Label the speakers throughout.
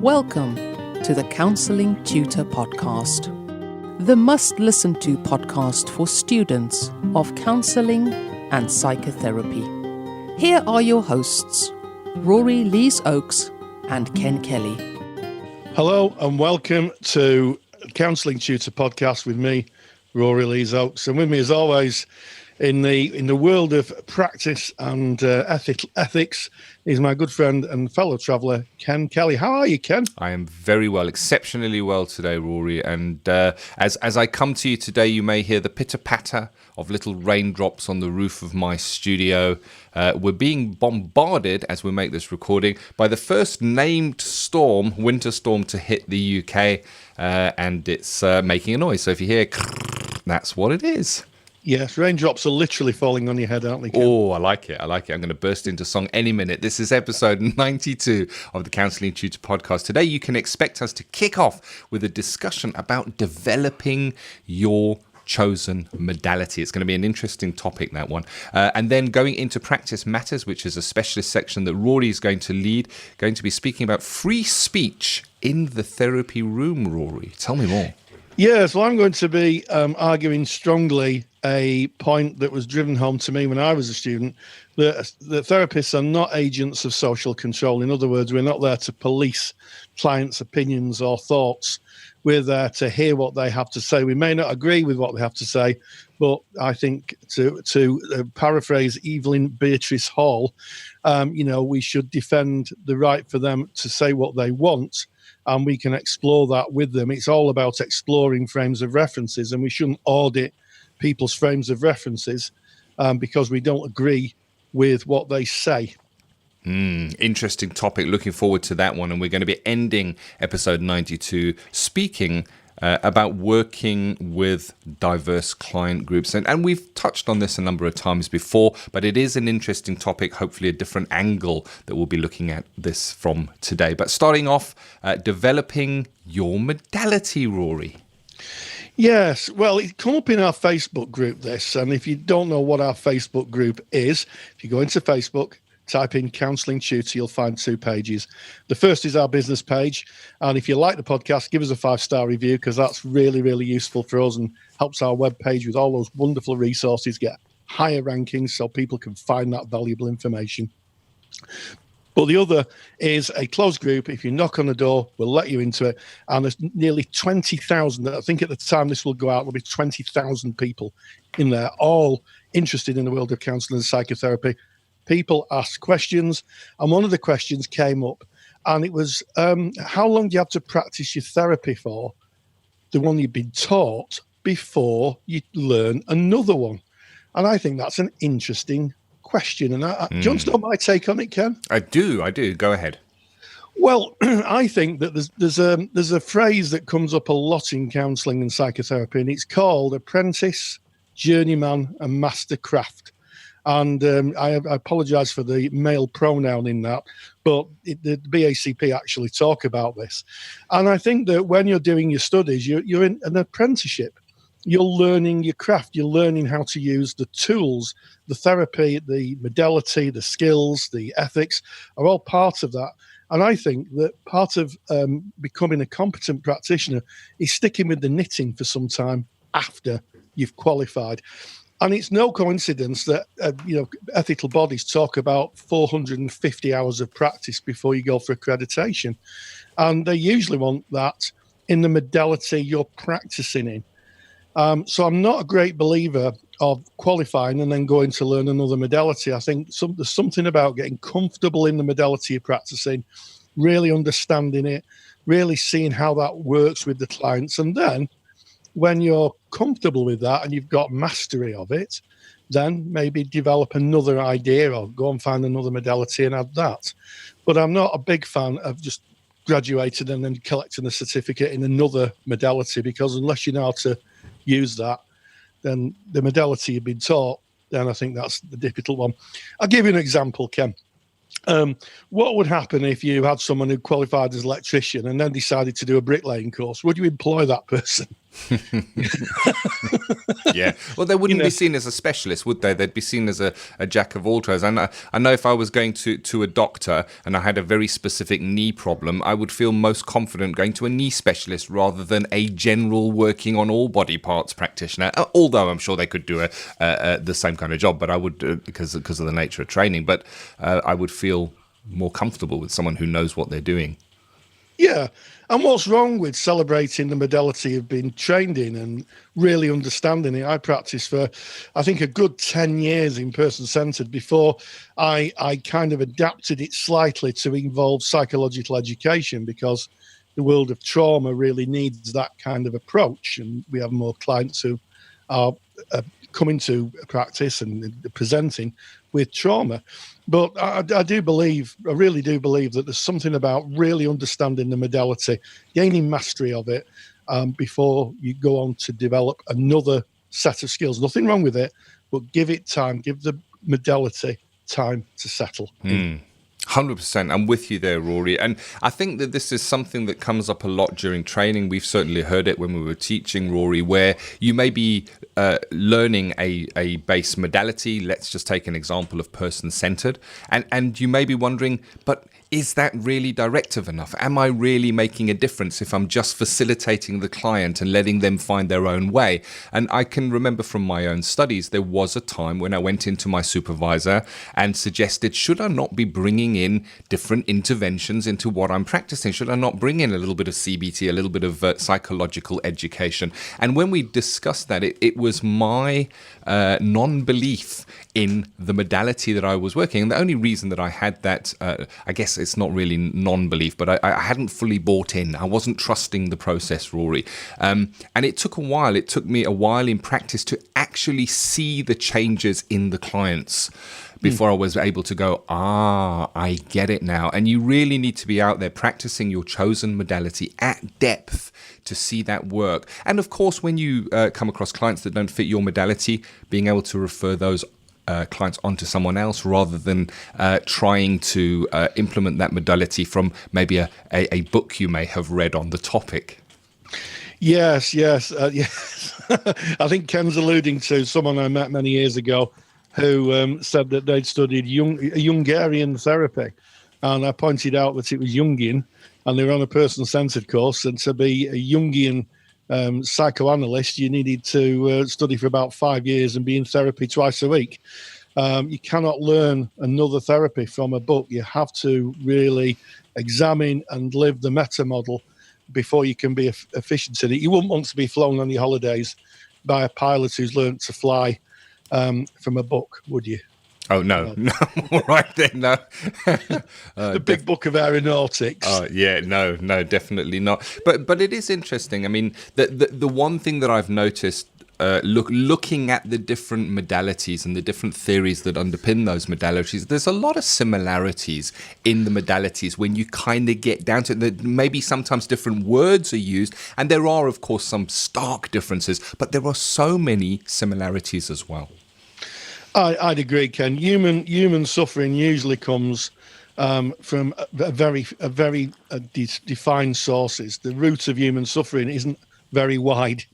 Speaker 1: Welcome to the Counselling Tutor Podcast, the must-listen-to podcast for students of counselling and psychotherapy. Here are your hosts, Rory Lees-Oakes and Ken Kelly.
Speaker 2: Hello and welcome to Counselling Tutor Podcast with me, Rory Lees-Oakes, and with me as always in the world of practice and ethics is my good friend and fellow traveller, Ken Kelly. How are you, Ken?
Speaker 3: I am very well, exceptionally well today, Rory. And as I come to you today, you may hear the pitter-patter of little raindrops on the roof of my studio. We're being bombarded, as we make this recording, by the first named storm, winter storm, to hit the UK. And it's making a noise. So if you hear, that's what it is.
Speaker 2: Yes, raindrops are literally falling on your head, aren't they, Ken?
Speaker 3: Oh, I like it. I'm going to burst into song any minute. This is episode 92 of the Counselling Tutor Podcast. Today, you can expect us to kick off with a discussion about developing your chosen modality. It's going to be an interesting topic, that one. And then going into Practice Matters, which is a specialist section that Rory is going to lead, going to be speaking about free speech in the therapy room, Rory. Tell me more.
Speaker 2: Yes, well, I'm going to be arguing strongly a point that was driven home to me when I was a student, that therapists are not agents of social control. In other words, we're not there to police clients' opinions or thoughts. We're there to hear what they have to say. We may not agree with what they have to say, but I think to paraphrase Evelyn Beatrice Hall, we should defend the right for them to say what they want, and we can explore that with them. It's all about exploring frames of references, and we shouldn't audit people's frames of references because we don't agree with what they say.
Speaker 3: Interesting topic. Looking forward to that one. And we're going to be ending episode 92 speaking about working with diverse client groups. And we've touched on this a number of times before, but it is an interesting topic, hopefully a different angle that we'll be looking at this from today. But starting off, developing your modality, Rory.
Speaker 2: Yes, well, it come up in our Facebook group, this, and if you don't know what our Facebook group is, if you go into Facebook, type in Counselling Tutor, you'll find two pages. The first is our business page, and if you like the podcast, give us a 5-star review, because that's really, really useful for us and helps our webpage with all those wonderful resources get higher rankings so people can find that valuable information. But the other is a closed group. If you knock on the door, we'll let you into it. And there's nearly 20,000. I think at the time this will go out, there'll be 20,000 people in there, all interested in the world of counselling and psychotherapy. People ask questions. And one of the questions came up, and it was, how long do you have to practice your therapy for, the one you've been taught, before you learn another one? And I think that's an interesting question. And do you want to know my take on it, Ken?
Speaker 3: I do. Go ahead.
Speaker 2: Well, I think that there's a phrase that comes up a lot in counselling and psychotherapy, and it's called apprentice, journeyman, and master craft. And I apologise for the male pronoun in that, but the BACP actually talk about this. And I think that when you're doing your studies, you're in an apprenticeship. You're learning your craft. You're learning how to use the tools, the therapy, the modality, the skills, the ethics are all part of that. And I think that part of becoming a competent practitioner is sticking with the knitting for some time after you've qualified. And it's no coincidence that ethical bodies talk about 450 hours of practice before you go for accreditation. And they usually want that in the modality you're practicing in. So I'm not a great believer of qualifying and then going to learn another modality. I think there's something about getting comfortable in the modality you're practicing, really understanding it, really seeing how that works with the clients. And then when you're comfortable with that and you've got mastery of it, then maybe develop another idea or go and find another modality and add that. But I'm not a big fan of just graduating and then collecting a certificate in another modality, because unless you know how to use that, then the modality you've been taught, then I think that's the difficult one. I'll give you an example, Ken. What would happen if you had someone who qualified as an electrician and then decided to do a bricklaying course? Would you employ that person?
Speaker 3: Yeah. Well, they wouldn't be seen as a specialist, would they? They'd be seen as a jack of all trades. And I know if I was going to a doctor and I had a very specific knee problem, I would feel most confident going to a knee specialist rather than a general working on all body parts practitioner. Although I'm sure they could do the same kind of job, but I would, because of the nature of training, but I would feel more comfortable with someone who knows what they're doing.
Speaker 2: Yeah. And what's wrong with celebrating the modality you've been trained in and really understanding it? I practiced for, I think, a good 10 years in person-centered before I kind of adapted it slightly to involve psychological education, because the world of trauma really needs that kind of approach. And we have more clients who are coming to practice and presenting with trauma. But I really do believe that there's something about really understanding the modality, gaining mastery of it, before you go on to develop another set of skills. Nothing wrong with it, but give it time, give the modality time to settle.
Speaker 3: 100%. I'm with you there, Rory. And I think that this is something that comes up a lot during training. We've certainly heard it when we were teaching, Rory, where you may be learning a base modality. Let's just take an example of person-centered. And you may be wondering, but is that really directive enough? Am I really making a difference if I'm just facilitating the client and letting them find their own way? And I can remember from my own studies, there was a time when I went into my supervisor and suggested, should I not be bringing in different interventions into what I'm practicing? Should I not bring in a little bit of CBT, a little bit of psychological education? And when we discussed that, it was my non-belief in the modality that I was working. And the only reason that I had that, I guess it's not really non-belief, but I hadn't fully bought in. I wasn't trusting the process, Rory. And it took a while. It took me a while in practice to actually see the changes in the clients before I was able to go, I get it now. And you really need to be out there practicing your chosen modality at depth to see that work. And of course, when you come across clients that don't fit your modality, being able to refer those clients onto someone else rather than trying to implement that modality from maybe a book you may have read on the topic.
Speaker 2: Yes. I think Ken's alluding to someone I met many years ago who said that they'd studied Jungian therapy. And I pointed out that it was Jungian, and they were on a person-centered course. And to be a Jungian psychoanalyst, you needed to study for about 5 years and be in therapy twice a week. You cannot learn another therapy from a book. You have to really examine and live the meta model before you can be efficient in it. You wouldn't want to be flown on your holidays by a pilot who's learned to fly from a book, would you?
Speaker 3: Oh, no, right there, no.
Speaker 2: The big book of aeronautics.
Speaker 3: Oh, yeah, no, definitely not. But it is interesting. I mean, the one thing that I've noticed, looking at the different modalities and the different theories that underpin those modalities, there's a lot of similarities in the modalities when you kind of get down to it. Maybe sometimes different words are used, and there are, of course, some stark differences, but there are so many similarities as well.
Speaker 2: I'd agree, Ken. Human suffering usually comes from very defined sources. The root of human suffering isn't very wide.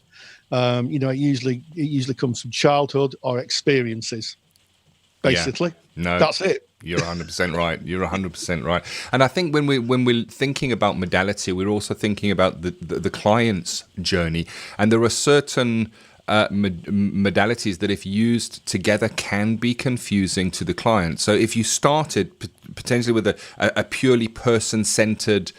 Speaker 2: It usually comes from childhood or experiences. Basically,
Speaker 3: no,
Speaker 2: that's it.
Speaker 3: You're 100% right. You're 100% right. And I think when we're thinking about modality, we're also thinking about the client's journey. And there are certain modalities that, if used together, can be confusing to the client. So if you started potentially with a purely person-centered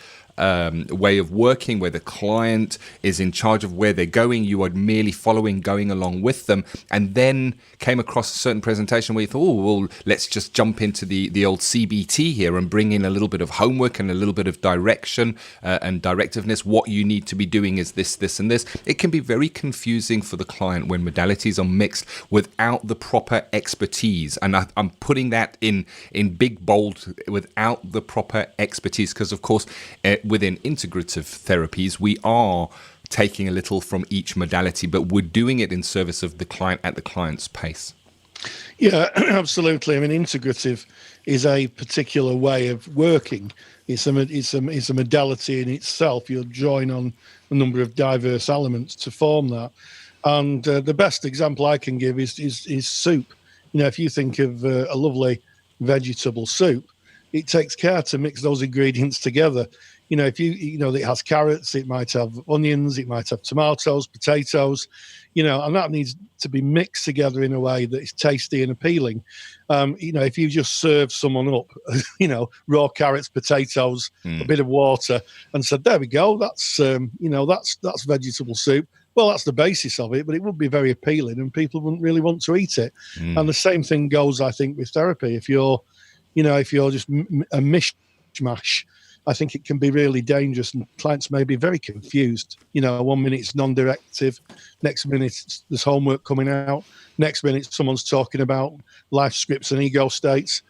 Speaker 3: way of working, where the client is in charge of where they're going, you are merely going along with them, and then came across a certain presentation where you thought, well, let's just jump into the old CBT here and bring in a little bit of homework and a little bit of direction and directiveness. What you need to be doing is this, this, and this. It can be very confusing for the client when modalities are mixed without the proper expertise. And I'm putting that in big bold, without the proper expertise, because of course, within integrative therapies, we are taking a little from each modality, but we're doing it in service of the client at the client's pace.
Speaker 2: Yeah, absolutely. I mean, integrative is a particular way of working. It's a modality in itself. You'll join on a number of diverse elements to form that. And the best example I can give is soup. If you think of a lovely vegetable soup, it takes care to mix those ingredients together. If it has carrots, it might have onions, it might have tomatoes, potatoes, and that needs to be mixed together in a way that is tasty and appealing. If you just serve someone up, raw carrots, potatoes, a bit of water, and said, there we go, that's vegetable soup. Well, that's the basis of it, but it would be very appealing and people wouldn't really want to eat it. And the same thing goes, I think, with therapy. If you're just a mishmash, I think it can be really dangerous and clients may be very confused. 1 minute it's non-directive, next minute there's homework coming out, next minute someone's talking about life scripts and ego states.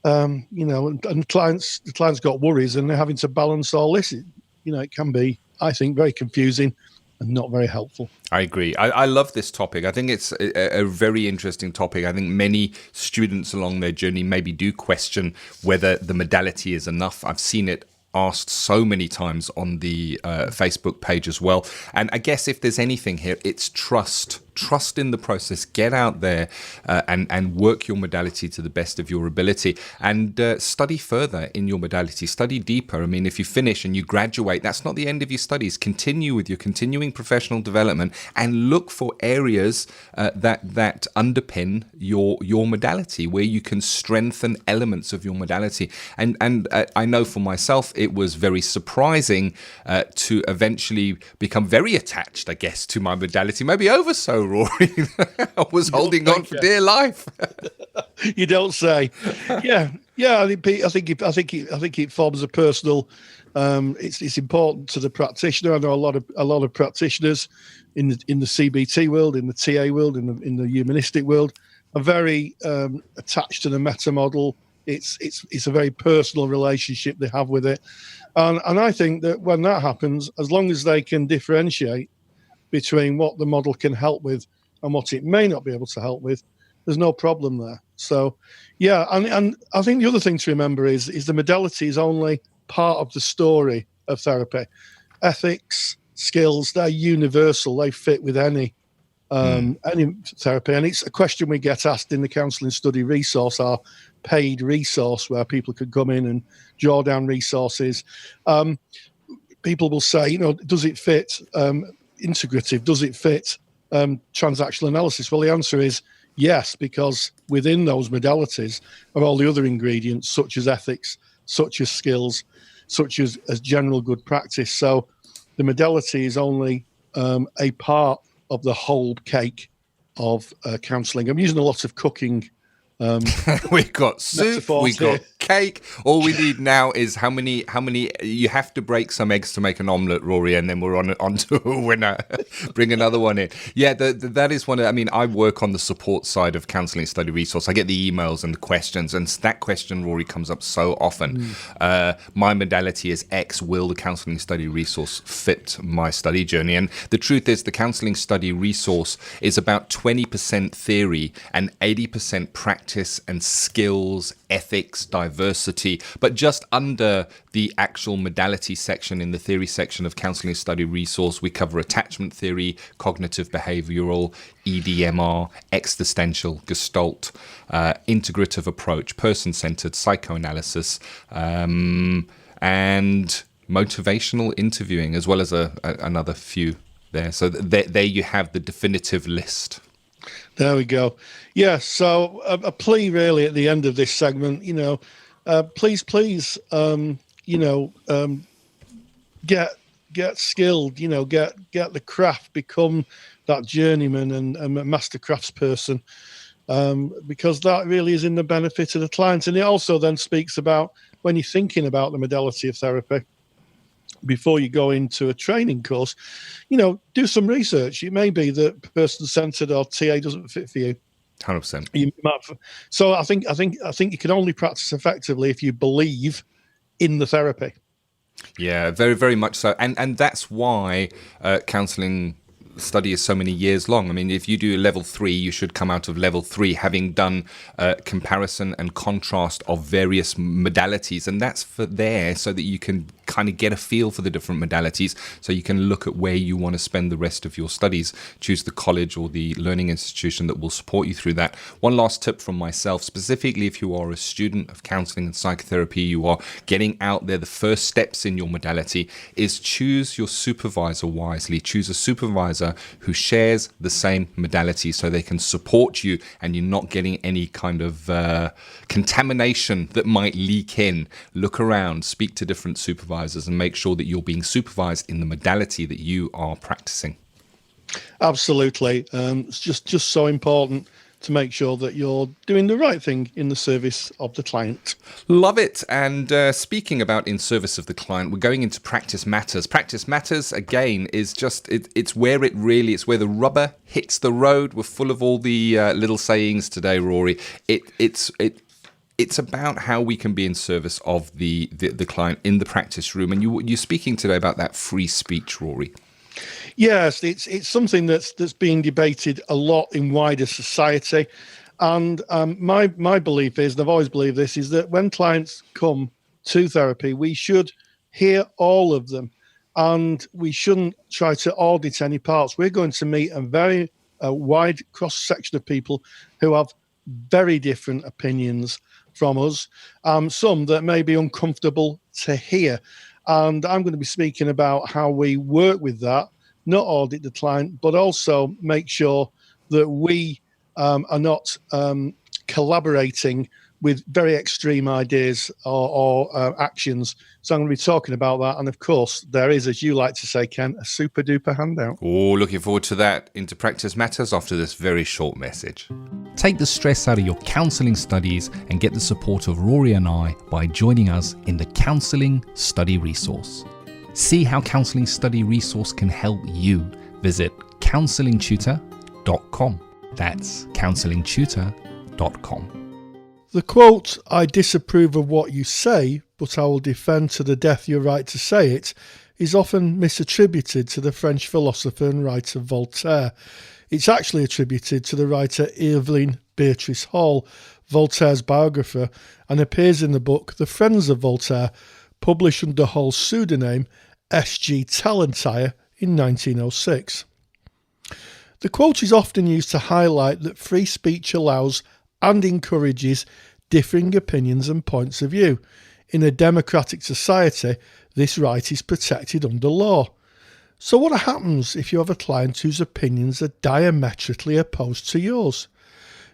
Speaker 2: And the client's got worries and they're having to balance all this. It can be, I think, very confusing and not very helpful.
Speaker 3: I agree. I love this topic. I think it's a very interesting topic. I think many students along their journey maybe do question whether the modality is enough. I've seen it asked so many times on the Facebook page as well. And I guess if there's anything here, it's trust. Trust in the process. Get out there and work your modality to the best of your ability, and study further in your modality. Study deeper. I mean, if you finish and you graduate, that's not the end of your studies. Continue with your continuing professional development and look for areas that underpin your modality, where you can strengthen elements of your modality. And I know for myself, it was very surprising to eventually become very attached, I guess, to my modality. Maybe over so, Rory. I was holding on for dear life.
Speaker 2: You don't say. Yeah. I think it forms a personal. It's important to the practitioner. I know a lot of practitioners in the CBT world, in the TA world, in the humanistic world, are very attached to the meta model. It's a very personal relationship they have with it, and I think that when that happens, as long as they can differentiate between what the model can help with and what it may not be able to help with, there's no problem there. So, yeah, and I think the other thing to remember is the modality is only part of the story of therapy. Ethics, skills, they're universal. They fit with any therapy. And it's a question we get asked in the Counselling Study Resource, our paid resource where people could come in and draw down resources. People will say, does it fit integrative? Does it fit transactional analysis? Well, the answer is yes, because within those modalities are all the other ingredients, such as ethics, such as skills, such as general good practice. So the modality is only a part of the whole cake of counselling. I'm using a lot of cooking.
Speaker 3: We've got soup, we've got cake. All we need now is how many you have to break some eggs to make an omelette, Rory, and then we're on to a winner. Bring another one in. Yeah, that is one. I mean, I work on the support side of Counselling Study Resource. I get the emails and the questions, and that question, Rory, comes up so often. My modality is X. Will the Counselling Study Resource fit my study journey? And the truth is, the Counselling Study Resource is about 20% theory and 80% practice and skills, ethics, diversity, but just under the actual modality section, in the theory section of Counselling Study Resource, we cover attachment theory, cognitive behavioral, EDMR, existential, Gestalt, integrative approach, person-centered, psychoanalysis, and motivational interviewing, as well as another few there. So there you have the definitive list.
Speaker 2: There we go. Yeah, so a plea really at the end of this segment, please, get skilled, get the craft, become that journeyman and master craftsperson, because that really is in the benefit of the client. And it also then speaks about when you're thinking about the modality of therapy, before you go into a training course, do some research. It may be that person-centered or TA doesn't fit for you.
Speaker 3: 100%.
Speaker 2: So I think you can only practice effectively if you believe in the therapy.
Speaker 3: Yeah, very, very much so. And that's why Counselling study is so many years long. I mean, if you do level 3, you should come out of level 3 having done comparison and contrast of various modalities, and that's for there so that you can kind of get a feel for the different modalities, so you can look at where you want to spend the rest of your studies, choose the college or the learning institution that will support you through that. One last tip from myself, specifically if you are a student of counselling and psychotherapy, you are getting out there, the first steps in your modality is choose your supervisor wisely. Choose a supervisor who shares the same modality so they can support you and you're not getting any kind of contamination that might leak in. Look around, speak to different supervisors, and make sure that you're being supervised in the modality that you are practicing.
Speaker 2: Absolutely. It's just so important to make sure that you're doing the right thing in the service of the client.
Speaker 3: Love it. And speaking about in service of the client, we're going into practice matters. Practice matters, again, is just, it's where it's where the rubber hits the road. We're full of all the little sayings today, Rory. It's about how we can be in service of the client in the practice room. And you're speaking today about that free speech, Rory.
Speaker 2: Yes, it's something that's being debated a lot in wider society. And my belief is, and I've always believed this, is that when clients come to therapy, we should hear all of them. And we shouldn't try to audit any parts. We're going to meet a wide cross-section of people who have very different opinions from us, some that may be uncomfortable to hear. And I'm going to be speaking about how we work with that, not audit the client, but also make sure that we are not collaborating with very extreme ideas or actions. So I'm going to be talking about that. And of course, there is, as you like to say, Ken, a super duper handout.
Speaker 3: Oh, looking forward to that. Into Practice Matters after this very short message.
Speaker 4: Take the stress out of your counselling studies and get the support of Rory and I by joining us in the Counselling Study Resource. See how Counselling Study Resource can help you. Visit counsellingtutor.com. That's counsellingtutor.com.
Speaker 2: The quote, "I disapprove of what you say, but I will defend to the death your right to say it," is often misattributed to the French philosopher and writer Voltaire. It's actually attributed to the writer Evelyn Beatrice Hall, Voltaire's biographer, and appears in the book The Friends of Voltaire, published under Hall's pseudonym S.G. Tallentire in 1906. The quote is often used to highlight that free speech allows and encourages differing opinions and points of view. In a democratic society, this right is protected under law. So what happens if you have a client whose opinions are diametrically opposed to yours?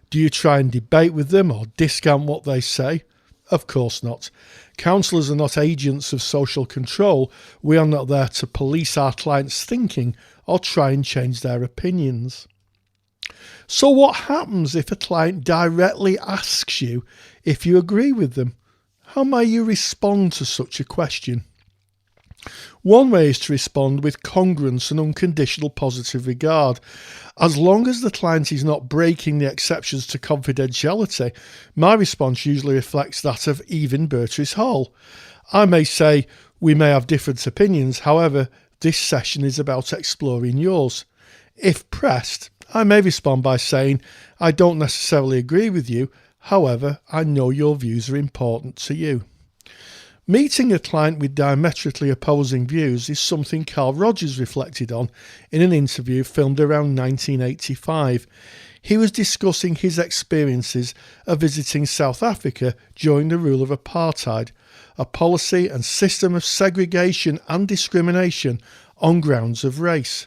Speaker 2: Do you try and debate with them or discount what they say? Of course not. Counsellors are not agents of social control. We are not there to police our clients' thinking or try and change their opinions. So what happens if a client directly asks you if you agree with them? How may you respond to such a question? One way is to respond with congruence and unconditional positive regard. As long as the client is not breaking the exceptions to confidentiality, my response usually reflects that of even Beatrice Hall. I may say, we may have different opinions, however, this session is about exploring yours. If pressed, I may respond by saying, I don't necessarily agree with you, however, I know your views are important to you. Meeting a client with diametrically opposing views is something Carl Rogers reflected on in an interview filmed around 1985. He was discussing his experiences of visiting South Africa during the rule of apartheid, a policy and system of segregation and discrimination on grounds of race.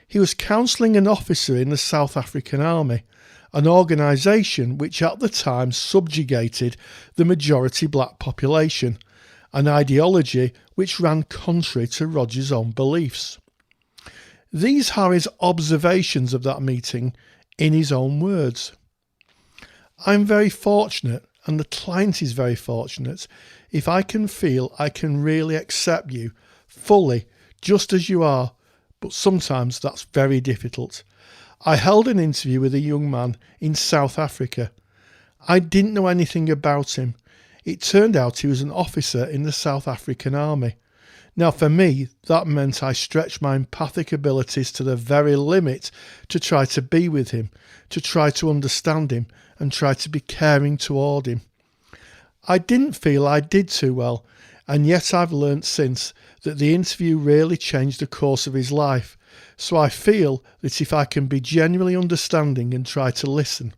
Speaker 2: He was counselling an officer in the South African Army, an organisation which at the time subjugated the majority black population, an ideology which ran contrary to Rogers' own beliefs. These are his observations of that meeting in his own words. I'm very fortunate, and the client is very fortunate, if I can feel I can really accept you fully, just as you are, but sometimes that's very difficult. I held an interview with a young man in South Africa. I didn't know anything about him. It turned out he was an officer in the South African Army. Now, for me, that meant I stretched my empathic abilities to the very limit to try to be with him, to try to understand him, and try to be caring toward him. I didn't feel I did too well, and yet I've learnt since that the interview really changed the course of his life. So I feel that if I can be genuinely understanding and try to listen,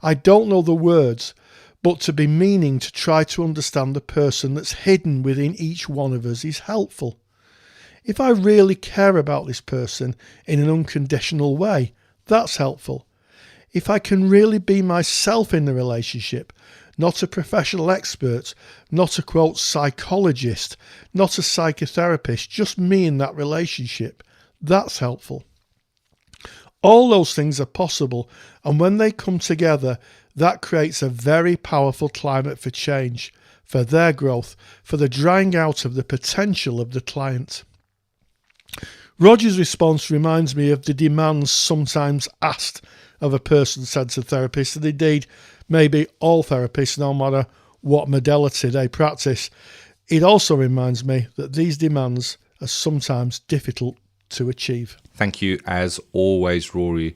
Speaker 2: I don't know the words, but to be meaning to try to understand the person that's hidden within each one of us is helpful. If I really care about this person in an unconditional way, that's helpful. If I can really be myself in the relationship, not a professional expert, not a quote psychologist, not a psychotherapist, just me in that relationship, that's helpful. All those things are possible, and when they come together, that creates a very powerful climate for change, for their growth, for the drying out of the potential of the client. Roger's response reminds me of the demands sometimes asked of a person-centred therapist, and indeed maybe all therapists, no matter what modality they practice. It also reminds me that these demands are sometimes difficult to achieve.
Speaker 3: Thank you, as always, Rory.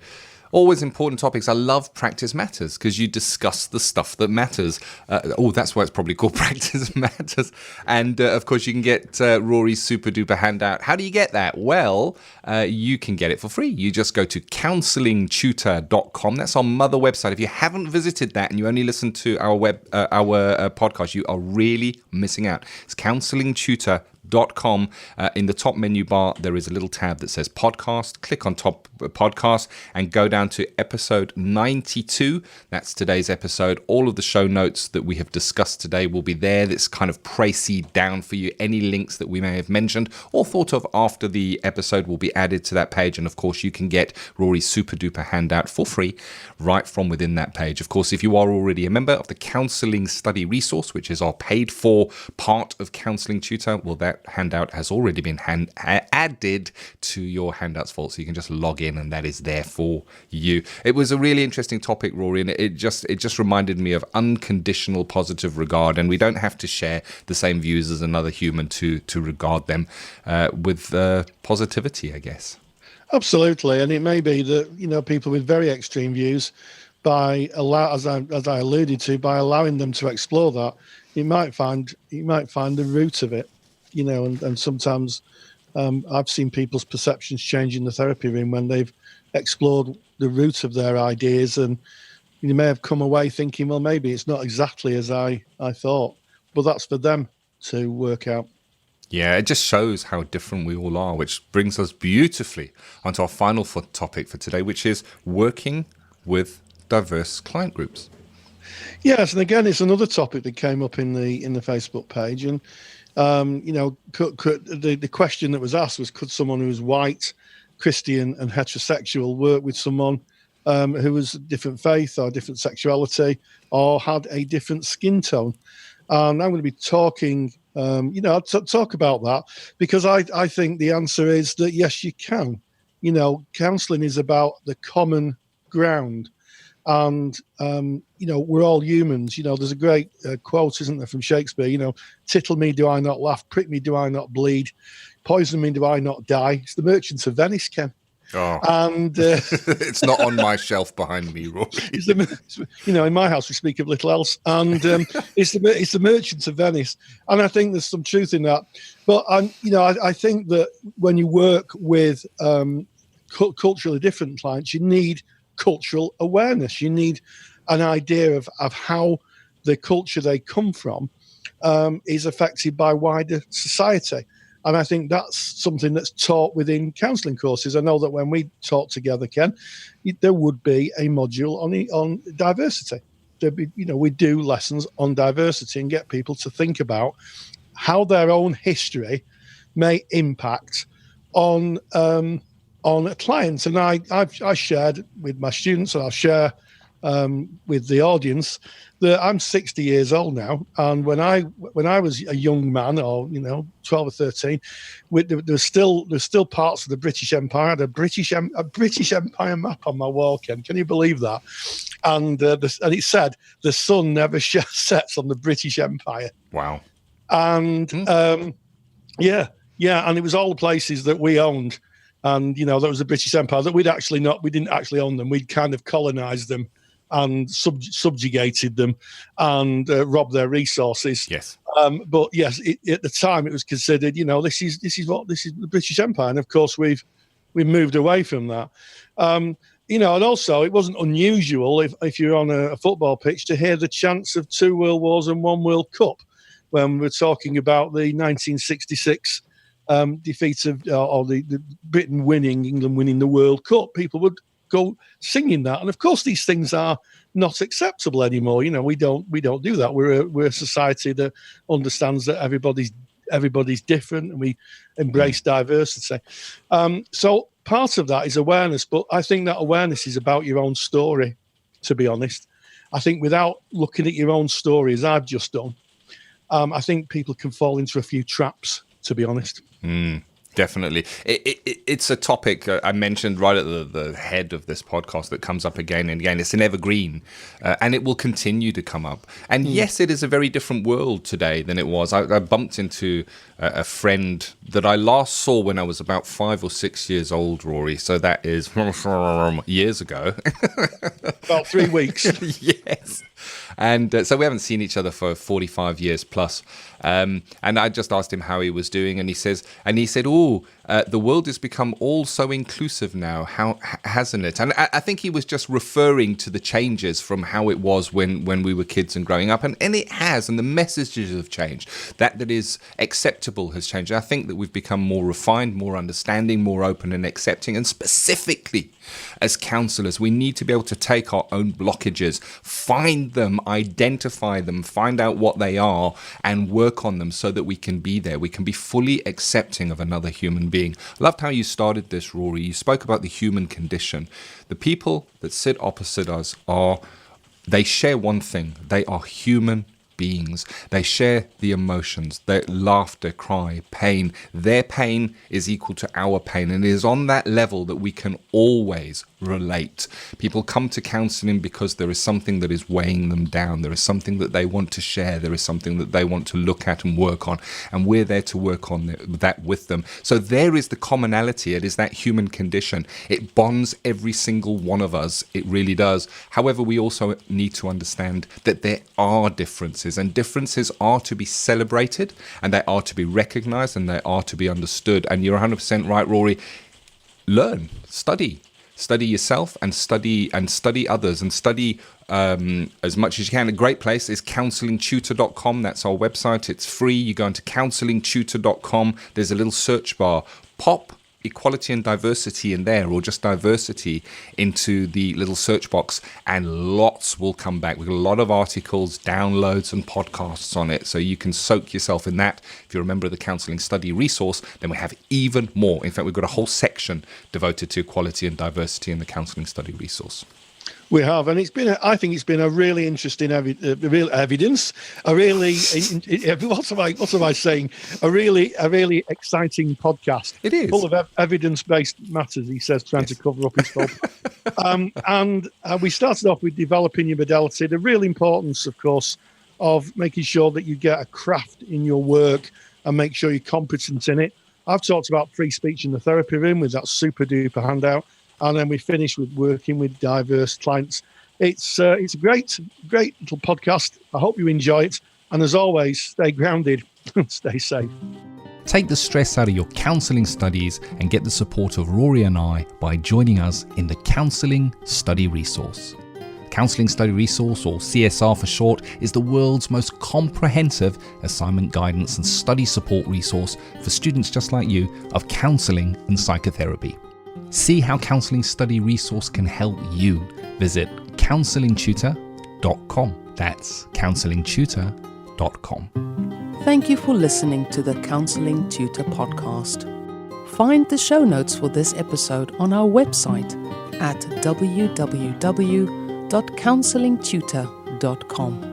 Speaker 3: Always important topics. I love Practice Matters because you discuss the stuff that matters. That's why it's probably called Practice Matters. And of course, you can get Rory's super duper handout. How do you get that? Well, you can get it for free. You just go to counsellingtutor.com. That's our mother website. If you haven't visited that and you only listen to our podcast, you are really missing out. It's counsellingtutor.com. In the top menu bar, there is a little tab that says podcast. Click on top podcast and go down to episode 92. That's today's episode. All of the show notes that we have discussed today will be there. That's kind of précis down for you. Any links that we may have mentioned or thought of after the episode will be added to that page. And of course, you can get Rory's super duper handout for free right from within that page. Of course, if you are already a member of the Counselling Study Resource, which is our paid for part of Counselling Tutor, well, that handout has already been added to your handouts vault, so you can just log in and that is there for you. It was a really interesting topic, Rory, and it just reminded me of unconditional positive regard, and we don't have to share the same views as another human to regard them with positivity, I guess.
Speaker 2: Absolutely, and it may be that people with very extreme views, as I alluded to, by allowing them to explore that, you might find the root of it. And sometimes I've seen people's perceptions change in the therapy room when they've explored the root of their ideas, and you may have come away thinking, well, maybe it's not exactly as I thought, but that's for them to work out.
Speaker 3: Yeah, it just shows how different we all are, which brings us beautifully onto our final topic for today, which is working with diverse client groups.
Speaker 2: Yes, and again, it's another topic that came up in the Facebook page, and the question that was asked was, could someone who's white, Christian and heterosexual work with someone who was different faith or different sexuality or had a different skin tone? And I'm going to be talking, talk about that, because I think the answer is that yes, you can. Counselling is about the common ground. And, we're all humans. There's a great quote, isn't there, from Shakespeare, tickle me, do I not laugh? Prick me, do I not bleed? Poison me, do I not die? It's the Merchants of Venice, Ken.
Speaker 3: Oh.
Speaker 2: And
Speaker 3: it's not on my shelf behind me, Rory.
Speaker 2: In my house we speak of little else, and it's the Merchants of Venice, and I think there's some truth in that. But I think that when you work with culturally different clients, you need cultural awareness. You need an idea of how the culture they come from is affected by wider society. And I think that's something that's taught within counselling courses. I know that when we taught together, Ken, there would be a module on diversity. We do lessons on diversity and get people to think about how their own history may impact on a client. And I shared with my students, and I'll share with the audience, that I'm 60 years old now, and when I was a young man, or 12 or 13, there's still parts of the British Empire. I had a British Empire map on my wall, Ken. Can you believe that? And it said the sun never sets on the British Empire.
Speaker 3: Wow.
Speaker 2: And Yeah, and it was all the places that we owned. And, you know, that was the British Empire that we didn't actually own them. We'd kind of colonized them and subjugated them and robbed their resources.
Speaker 3: Yes.
Speaker 2: But yes, at the time it was considered, you know, this is the British Empire. And of course, we've moved away from that. You know, and also it wasn't unusual if you're on a football pitch to hear the chants of 2 World Wars and 1 World Cup when we're talking about the 1966 defeat of or the England winning the World Cup. People would go singing that, and of course these things are not acceptable anymore. You know, we don't do that. We're a society that understands that everybody's different, and we embrace diversity. So part of that is awareness, but I think that awareness is about your own story, to be honest. I think without looking at your own story, as I've just done, I think people can fall into a few traps, to be honest.
Speaker 3: Definitely. It's a topic I mentioned right at the head of this podcast that comes up again and again. It's an evergreen, and it will continue to come up. And yes, it is a very different world today than it was. I bumped into a friend that I last saw when I was about 5 or 6 years old, Rory. So that is years ago.
Speaker 2: About 3 weeks.
Speaker 3: Yes. And so we haven't seen each other for 45 years plus. And I just asked him how he was doing, and he said, "Oh, the world has become all so inclusive now, how hasn't it?" And I think he was just referring to the changes from how it was when we were kids and growing up, and it has, and the messages have changed. That is acceptable has changed. I think that we've become more refined, more understanding, more open and accepting, and specifically as counsellors, we need to be able to take our own blockages, find them, identify them, find out what they are, and work on them so that we can be there. We can be fully accepting of another human being. I loved how you started this, Rory. You spoke about the human condition. The people that sit opposite us they share one thing. They are human beings. They share the emotions, their laughter, cry, pain. Their pain is equal to our pain, and it is on that level that we can always relate. People come to counselling because there is something that is weighing them down. There is something that they want to share. There is something that they want to look at and work on, and we're there to work on that with them. So there is the commonality. It is that human condition. It bonds every single one of us. It really does. However, we also need to understand that there are differences, and differences are to be celebrated, and they are to be recognized, and they are to be understood. And you're 100% right, Rory. Learn, study yourself, and study others, and study as much as you can. A great place is counsellingtutor.com. That's our website. It's free. You go into counsellingtutor.com. There's a little search bar. Pop equality and diversity in there, or just diversity into the little search box, and lots will come back. We've got a lot of articles, downloads and podcasts on it, so you can soak yourself in that. If you're a member of the Counselling Study resource, then we have even more. In fact, we've got a whole section devoted to equality and diversity in the Counselling Study resource.
Speaker 2: We have, and I think it's been a really interesting real evidence, a really what am I saying? A really exciting podcast.
Speaker 3: It is
Speaker 2: full of evidence-based matters. He says, trying to cover up his fault. And we started off with developing your modality. The real importance, of course, of making sure that you get a craft in your work and make sure you're competent in it. I've talked about free speech in the therapy room with that super duper handout. And then we finish with working with diverse clients. It's a great little podcast. I hope you enjoy it. And as always, stay grounded and stay safe.
Speaker 4: Take the stress out of your counselling studies and get the support of Rory and I by joining us in the Counselling Study Resource. Counselling Study Resource, or CSR for short, is the world's most comprehensive assignment guidance and study support resource for students just like you of counselling and psychotherapy. See how Counselling Study Resource can help you. Visit counsellingtutor.com. That's counsellingtutor.com.
Speaker 1: Thank you for listening to the Counselling Tutor Podcast. Find the show notes for this episode on our website at www.counsellingtutor.com.